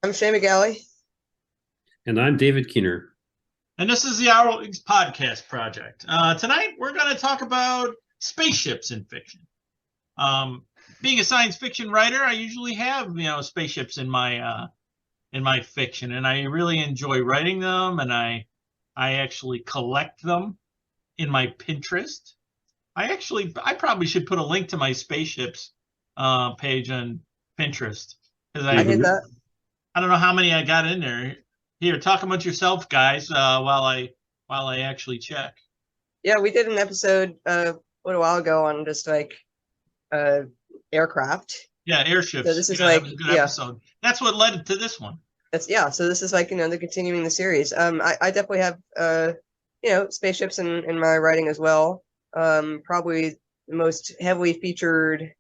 I'm Shay McGalley. And I'm David Keener. And this is the Hourlings podcast project. Tonight, we're going to talk about spaceships in fiction. Um, Being a science fiction writer, I usually have spaceships in my fiction, and I really enjoy writing them. And I actually collect them in my Pinterest. I probably should put a link to my spaceships page on Pinterest because I hit Hmm. that. I don't know how many I got in there. Here, talk about yourself, guys, while I actually check. Yeah, we did an episode a little while ago on just like uh aircraft. Yeah, So airships. this is Yeah, that like was a good yeah, episode. That's what led to this one. that's yeah. So this is like the continuing the series. I definitely have spaceships in my writing as well. Probably the most heavily featured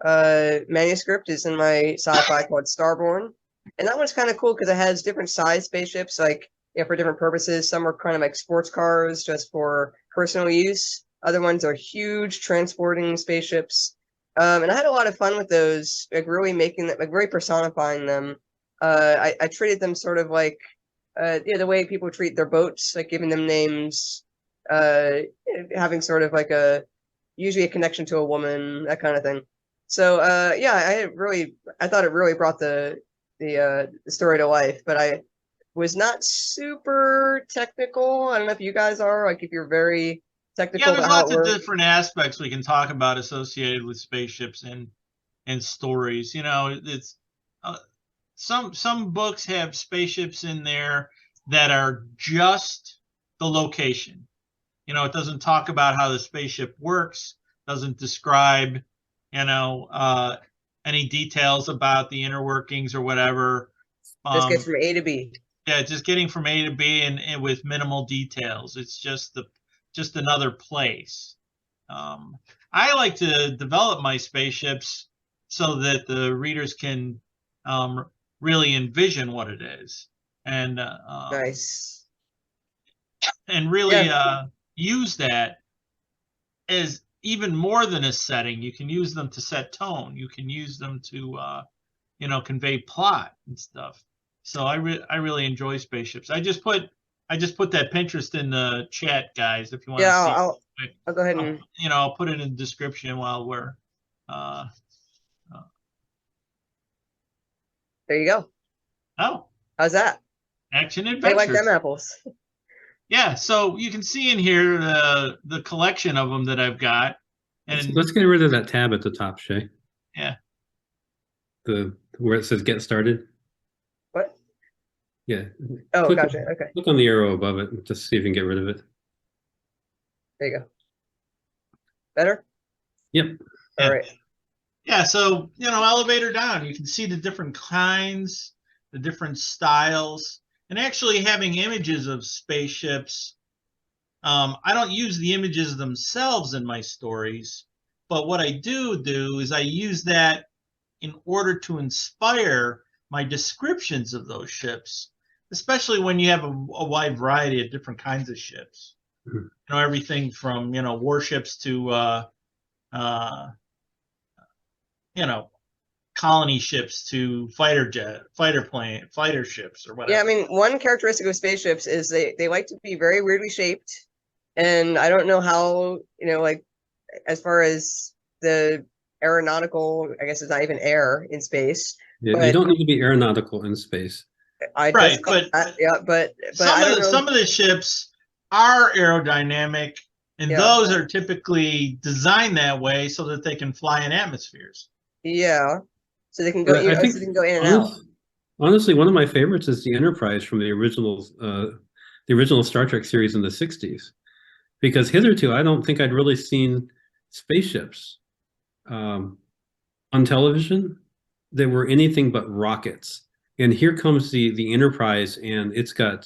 manuscript is in my sci-fi called Starborn, and that one's kind of cool because it has different size spaceships, like for different purposes. Some are kind of like sports cars, just for personal use. Other ones are huge transporting spaceships, and I had a lot of fun with those, like really making them, like really personifying them. I treated them sort of like the way people treat their boats, like giving them names, uh, having sort of like a usually a connection to a woman, that kind of thing. So yeah, I thought it really brought the story to life, but I was not super technical. I don't know if you guys are, like if you're very Yeah, technical there's about how lots it of works. different aspects we can talk about associated with spaceships and stories. It's uh, some books have spaceships in there that are just the location. It doesn't talk about how the spaceship works, doesn't describe, you know, uh, any details about the inner workings or whatever. Just gets Um, from A to B. yeah, just getting from A to B and with minimal details. It's just another place. Um, I like to develop my spaceships so that the readers can um, really envision what it is and uh, um, Nice. and Yeah, really use that as even more than a setting. You can use them to set tone. You can use them to convey plot and stuff. So I really enjoy spaceships. I just put that Pinterest in the chat, guys. If you want yeah. to see, I'll go ahead I'll, and I'll put it in the description while we're uh, uh, there you go. oh, How's that? action They like them adventures. apples. Yeah, so you can see in here the collection of them that I've got, Let's, and let's get rid of that tab at the top, Shay. yeah, The where it says get started. What? Yeah. Oh, Click gotcha. Okay, click on the arrow above it. Just see if you can get rid of it. there you go. Better. Yep. All yeah. right. Yeah, so elevator down, you can see the different kinds, the different styles, and actually having images of spaceships. I don't use the images themselves in my stories, but what I do is I use that in order to inspire my descriptions of those ships, especially when you have a wide variety of different kinds of ships. Mhm. Everything from warships to uh, you know colony ships to fighter ships or Yeah, I whatever. mean, one characteristic of spaceships is they like to be very weirdly shaped, and I don't know how, like as far as the aeronautical, I guess it's not even air in space, You but don't need to be aeronautical in space. I Right, just but yeah, but I don't know. some of the ships are aerodynamic, and Yeah, those are typically designed that way so that they can fly in atmospheres. yeah, so they can go, But I so think they can go in and out. honest, honestly, one of my favorites is the Enterprise from the original Star Trek series in the '60s. Because hitherto, I don't think I'd really seen spaceships um, on television. They were anything but rockets. And here comes the Enterprise, and it's got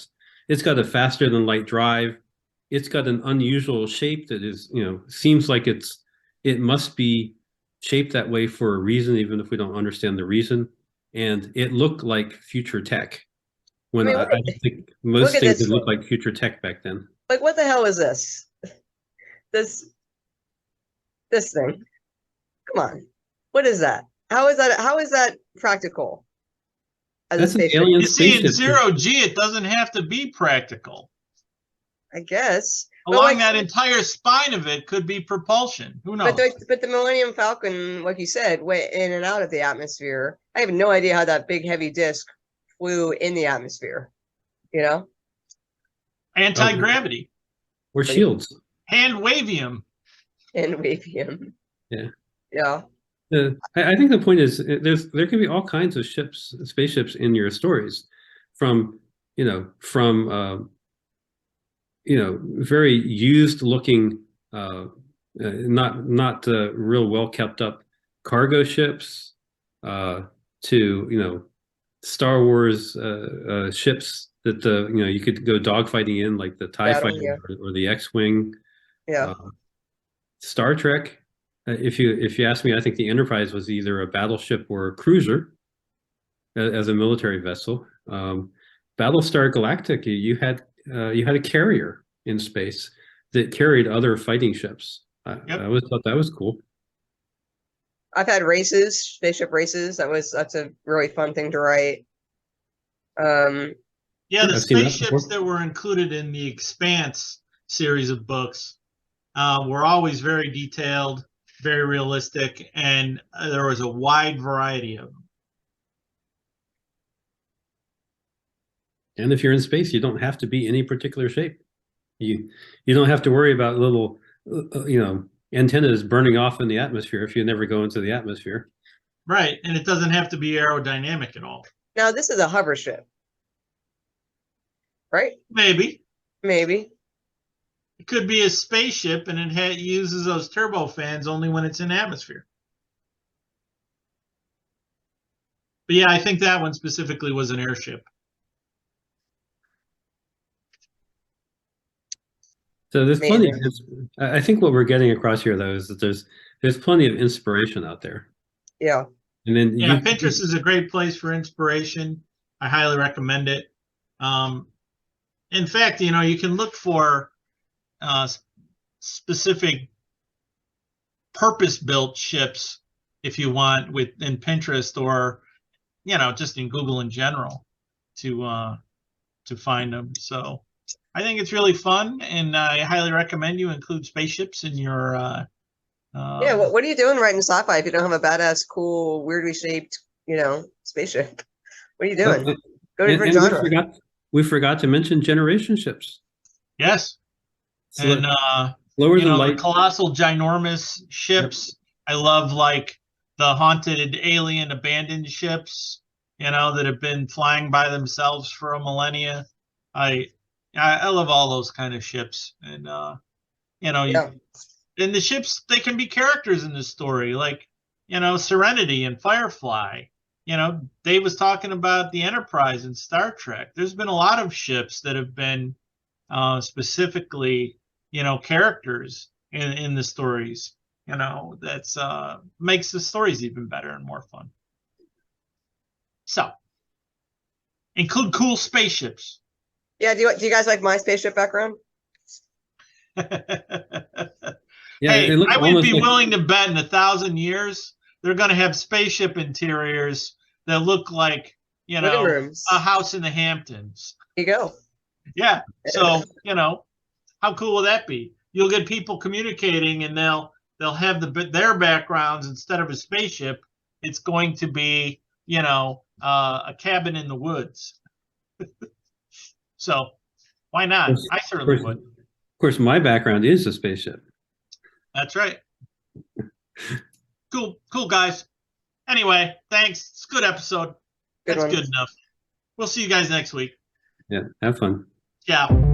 a faster than light drive. It's got an unusual shape that is, seems like it must be shaped that way for a reason, even if we don't understand the reason. And it looked like future tech I when mean, I don't think look most at things this would look one. like future tech back then. Like, what the hell is this? This this thing? Come on, what is that? How is that? How is that practical? as a That's an spaceship. alien You see, in spaceship. zero G, it doesn't have to be practical. I guess. But Along like, that entire spine of it could be propulsion. Who knows? but the Millennium Falcon, like you said, went in and out of the atmosphere. I have no idea how that big heavy disc flew in the atmosphere. You know, Anti-gravity. Or shields. Hand wavium. and wavium. Yeah. Yeah. I think the point is there can be all kinds of spaceships in your stories, from very used looking, not real well kept up cargo ships, to Star Wars ships that you could go dogfighting in, like the TIE Battle, fighter yeah. or the X-wing. Yeah. Star Trek. If you ask me, I think the Enterprise was either a battleship or a cruiser as a military vessel. Battlestar Galactica, you had a carrier in space that carried other fighting ships. I always thought that was cool. I've had races, spaceship races. That's a really fun thing to write. Yeah, the I've seen that spaceships before. that were included in the Expanse series of books were always very detailed, very realistic, and there was a wide variety of them. And if you're in space, you don't have to be any particular shape. You don't have to worry about little antennas burning off in the atmosphere if you never go into the atmosphere. Right, and it doesn't have to be aerodynamic at all. Now this is a hover ship, right? Maybe. Maybe. It could be a spaceship, and it uses those turbofans only when it's in atmosphere. But yeah, I think that one specifically was an airship. So there's plenty. I think what we're getting across here, though, is that there's plenty of inspiration out there. Yeah. And then Pinterest is a great place for inspiration. I highly recommend it. In fact, you can look for specific purpose-built ships if you want in Pinterest, or just in Google in general to find them. So I think it's really fun, and I highly recommend you include spaceships in your yeah, what are you doing writing sci-fi if you don't have a badass, cool, weirdly shaped, spaceship? What are you doing? Go to a different genre. We forgot to mention generation ships. Yes. And lower than light, the colossal, ginormous ships. Yep. I love like the haunted alien abandoned ships, that have been flying by themselves for a millennia. I love all those kind of ships, and and the ships, they can be characters in the story, like Serenity and Firefly. Dave was talking about the Enterprise and Star Trek. There's been a lot of ships that have been specifically characters in the stories. That's makes the stories even better and more fun. So include cool spaceships. Yeah, do you guys like my spaceship background? Yeah, hey, I would be willing to bet in 1,000 years they're going to have spaceship interiors that look like a house in the Hamptons. There you go. Yeah. So how cool will that be? You'll get people communicating, and they'll have their backgrounds instead of a spaceship. It's going to be a cabin in the woods. So why not? I certainly would. Of course, my background is a spaceship. That's right. Cool guys. Anyway, thanks. It's a good episode. That's good enough. We'll see you guys next week. Yeah, have fun. Yeah.